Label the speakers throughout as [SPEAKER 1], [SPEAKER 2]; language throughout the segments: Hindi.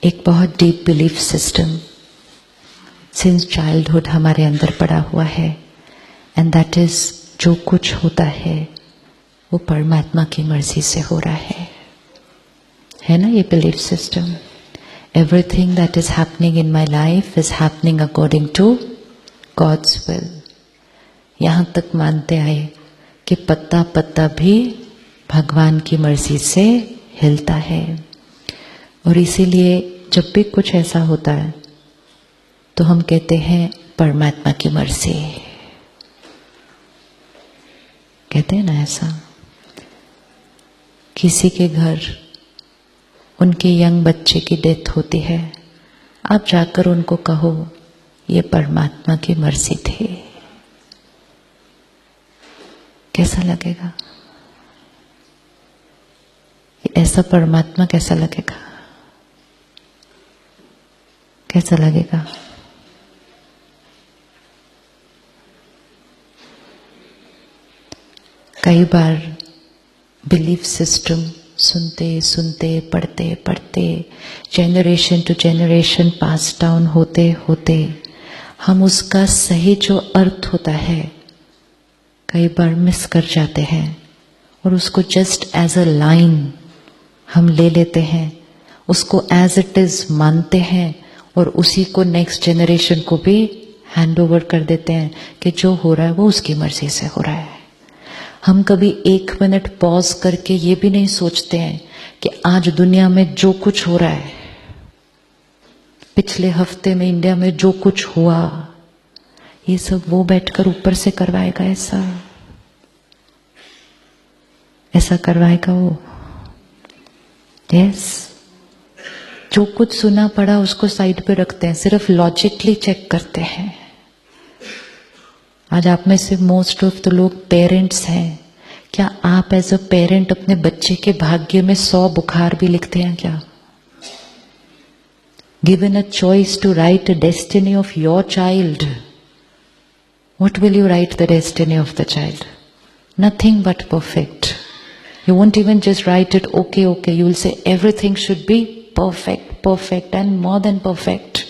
[SPEAKER 1] एक बहुत deep belief system since childhood हमारे अंदर पड़ा हुआ है, एंड दैट इज जो कुछ होता है वो परमात्मा की मर्जी से हो रहा है ना ये belief system. Everything that is happening in my life is happening according to God's will. यहाँ तक मानते आए कि पत्ता पत्ता भी भगवान की मर्जी से हिलता है, और इसीलिए जब भी कुछ ऐसा होता है तो हम कहते हैं परमात्मा की मर्जी, कहते हैं ना ऐसा। किसी के घर उनके यंग बच्चे की डेथ होती है, आप जाकर उनको कहो ये परमात्मा की मर्जी थी, कैसा लगेगा? ऐसा परमात्मा कैसा लगेगा? कैसा लगेगा? कई बार बिलीफ सिस्टम सुनते सुनते पढ़ते पढ़ते generation to generation pass down होते होते हम उसका सही जो अर्थ होता है कई बार मिस कर जाते हैं, और उसको जस्ट एज अ लाइन हम ले लेते हैं, उसको एज इट इज मानते हैं, और उसी को नेक्स्ट जनरेशन को भी हैंड ओवर कर देते हैं कि जो हो रहा है वो उसकी मर्जी से हो रहा है। हम कभी 1 मिनट पॉज करके ये भी नहीं सोचते हैं कि आज दुनिया में जो कुछ हो रहा है, पिछले हफ्ते में इंडिया में जो कुछ हुआ, ये सब वो बैठकर ऊपर से करवाएगा। ऐसा करवाएगा वो। यस, जो कुछ सुना पड़ा उसको साइड पे रखते हैं, सिर्फ लॉजिकली चेक करते हैं। आज आप में से मोस्ट ऑफ द लोग पेरेंट्स हैं। क्या आप एज अ पेरेंट अपने बच्चे के भाग्य में 100 बुखार भी लिखते हैं क्या? Given a choice to write a destiny of your child, what will you write the destiny of the child? Nothing but perfect. You won't even just write it okay, okay. You will say everything should be perfect, perfect and more than perfect.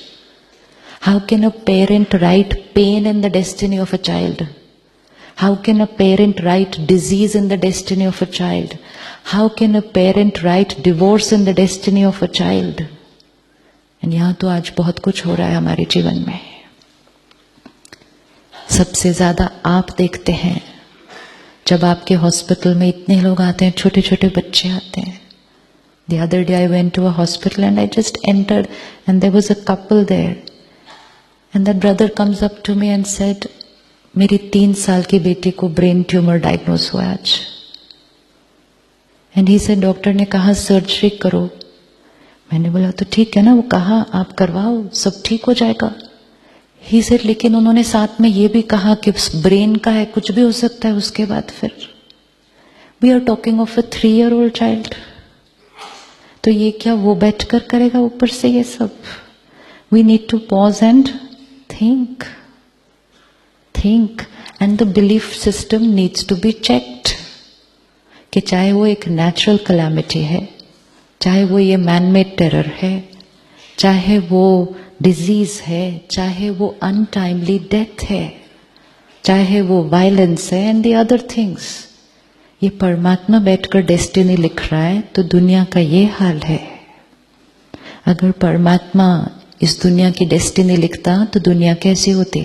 [SPEAKER 1] How can a parent write pain in the destiny of a child? How can a parent write disease in the destiny of a child? How can a parent write divorce in the destiny of a child? And यहाँ तो आज बहुत कुछ हो रहा है हमारे जीवन में। सबसे ज्यादा आप देखते हैं जब आपके हॉस्पिटल में इतने लोग आते हैं, छोटे छोटे बच्चे आते हैं। The other day I went to a hospital and I just entered and there was a couple there. And that brother comes up to me and said, मेरी 3 साल की बेटी को ब्रेन ट्यूमर डायग्नोज हुआ आज। एंड ही said, डॉक्टर ने कहा सर्जरी करो। मैंने बोला तो ठीक है ना, वो कहा आप करवाओ, सब ठीक हो जाएगा। ही said, लेकिन उन्होंने साथ में ये भी कहा कि ब्रेन का है, कुछ भी हो सकता है उसके बाद। फिर we are talking of a 3-year-old child. तो ये क्या वो बैठकर करेगा ऊपर से ये सब? We need to pause and think and the belief system needs to be checked कि चाहे वो एक नेचुरल कैलामिटी है, चाहे वो ये मैन मेड टेरर है, चाहे वो डिजीज है, चाहे वो अनटाइमली डेथ है, चाहे वो वायलेंस है एंड द अदर थिंग्स, ये परमात्मा बैठकर डेस्टिनी लिख रहा है तो दुनिया का ये हाल है। अगर परमात्मा इस दुनिया की डेस्टिनी लिखता तो दुनिया कैसी होती?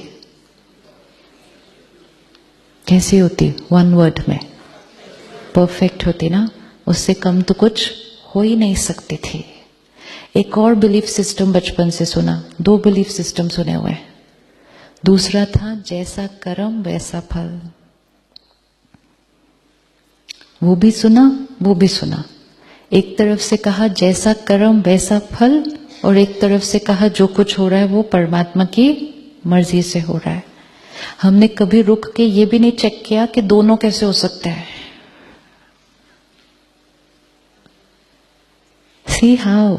[SPEAKER 1] कैसी होती? 1 वर्ड में परफेक्ट होती ना। उससे कम तो कुछ हो ही नहीं सकती थी। एक और बिलीफ सिस्टम बचपन से सुना, 2 बिलीफ सिस्टम सुने हुए। दूसरा था जैसा कर्म वैसा फल। वो भी सुना, वो भी सुना। एक तरफ से कहा जैसा कर्म वैसा फल, और एक तरफ से कहा जो कुछ हो रहा है वो परमात्मा की मर्जी से हो रहा है। हमने कभी रुक के ये भी नहीं चेक किया कि दोनों कैसे हो सकते हैं। सी हाउ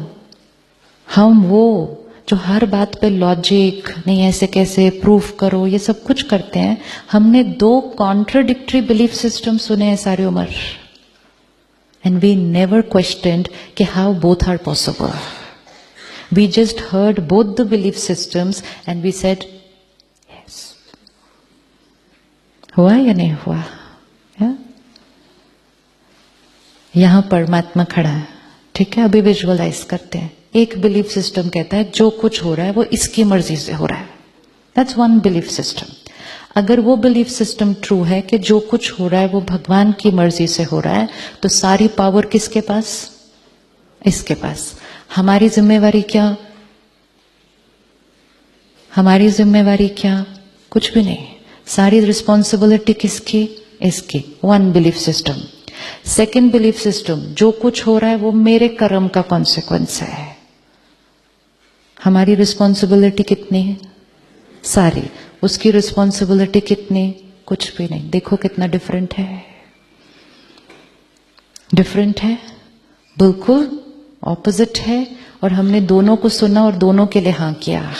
[SPEAKER 1] हम वो जो हर बात पे लॉजिक नहीं, ऐसे कैसे प्रूफ करो, ये सब कुछ करते हैं। हमने 2 कॉन्ट्राडिक्टरी बिलीफ सिस्टम सुने हैं सारी उम्र, एंड वी नेवर क्वेश्चनड कि how both are possible. We just heard both the belief systems and we said, yes. हुआ या नहीं हुआ? यहां परमात्मा खड़ा है, ठीक है? अभी विजुअलाइज करते हैं. एक बिलीफ सिस्टम कहता है जो कुछ हो रहा है वो इसकी मर्जी से हो रहा है. That's one belief system. अगर वो बिलीफ सिस्टम ट्रू है कि जो कुछ हो रहा है वो भगवान की मर्जी से हो रहा है, तो सारी पावर किसके पास? इसके पास. हमारी जिम्मेवारी क्या? हमारी जिम्मेवारी क्या? कुछ भी नहीं. सारी रिस्पॉन्सिबिलिटी किसकी? इसकी. One belief system. Second belief system, जो कुछ हो रहा है वो मेरे कर्म का कॉन्सिक्वेंस है. हमारी रिस्पॉन्सिबिलिटी कितनी है? सारी. उसकी रिस्पॉन्सिबिलिटी कितनी? कुछ भी नहीं. देखो कितना डिफरेंट है. डिफरेंट है, बिल्कुल ऑपोजिट है. और हमने दोनों को सुना और दोनों के लिए हां किया.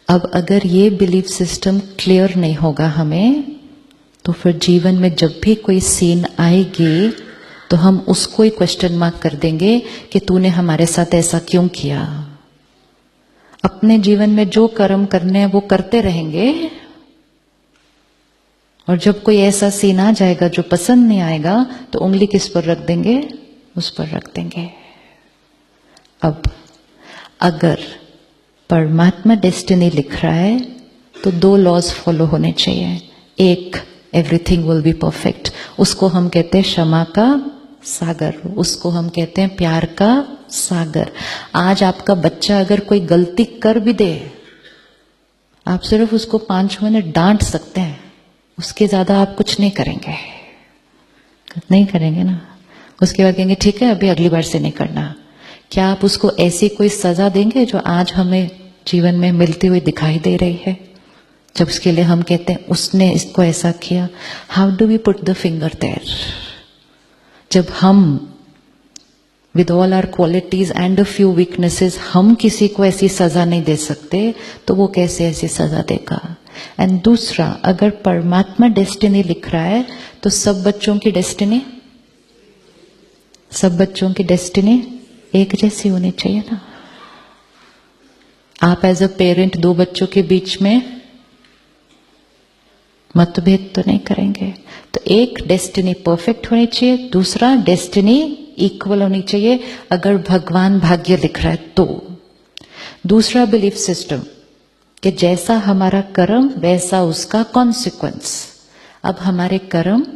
[SPEAKER 1] अब अगर ये बिलीफ सिस्टम क्लियर नहीं होगा हमें, तो फिर जीवन में जब भी कोई सीन आएगी तो हम उसको ही क्वेश्चन मार्क कर देंगे कि तूने हमारे साथ ऐसा क्यों किया. अपने जीवन में जो कर्म करने हैं वो करते रहेंगे, और जब कोई ऐसा सीन आ जाएगा जो पसंद नहीं आएगा तो उंगली किस पर रख देंगे? उस पर रख देंगे. अब अगर परमात्मा डेस्टिनी लिख रहा है तो दो लॉज फॉलो होने चाहिए. एक, एवरीथिंग विल बी परफेक्ट. उसको हम कहते हैं क्षमा का सागर, उसको हम कहते हैं प्यार का सागर. आज आपका बच्चा अगर कोई गलती कर भी दे, आप सिर्फ उसको 5 मिनट डांट सकते हैं, उसके ज्यादा आप कुछ नहीं करेंगे. नहीं करेंगे ना. उसके बाद कहेंगे ठीक है अभी अगली बार से नहीं करना. क्या आप उसको ऐसी कोई सजा देंगे जो आज हमें जीवन में मिलती हुई दिखाई दे रही है, जब उसके लिए हम कहते हैं उसने इसको ऐसा किया? How do we put the finger there? जब हम with all our qualities and a few weaknesses हम किसी को ऐसी सजा नहीं दे सकते, तो वो कैसे ऐसी सजा देगा? एंड दूसरा, अगर परमात्मा डेस्टिनी लिख रहा है तो सब बच्चों की डेस्टिनी, सब बच्चों की डेस्टिनी एक जैसी होनी चाहिए ना. आप एज अ पेरेंट दो बच्चों के बीच में मतभेद तो नहीं करेंगे. तो एक डेस्टिनी परफेक्ट होनी चाहिए, दूसरा डेस्टिनी इक्वल होनी चाहिए अगर भगवान भाग्य लिख रहा है तो. दूसरा बिलीफ सिस्टम कि जैसा हमारा कर्म वैसा उसका कॉन्सिक्वेंस. अब हमारे कर्म,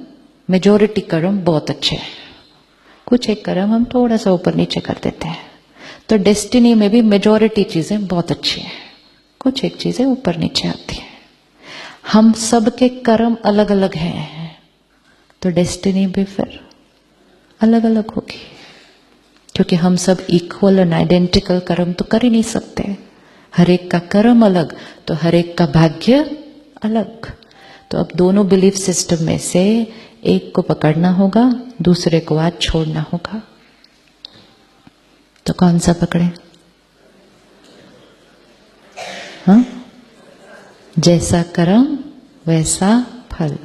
[SPEAKER 1] मेजॉरिटी कर्म बहुत अच्छे हैं, कुछ एक कर्म हम थोड़ा सा ऊपर नीचे कर देते हैं. तो डेस्टिनी में भी मेजॉरिटी चीजें बहुत अच्छी हैं, कुछ एक चीजें ऊपर नीचे आती हैं. हम सबके कर्म अलग अलग हैं, तो डेस्टिनी भी फिर अलग अलग होगी, क्योंकि हम सब इक्वल एंड आइडेंटिकल कर्म तो कर ही नहीं सकते. हर एक का कर्म अलग, तो हर एक का भाग्य अलग. तो अब दोनों बिलीफ सिस्टम में से एक को पकड़ना होगा, दूसरे को आज छोड़ना होगा. तो कौन सा पकड़े? हाँ, जैसा कर्म वैसा फल.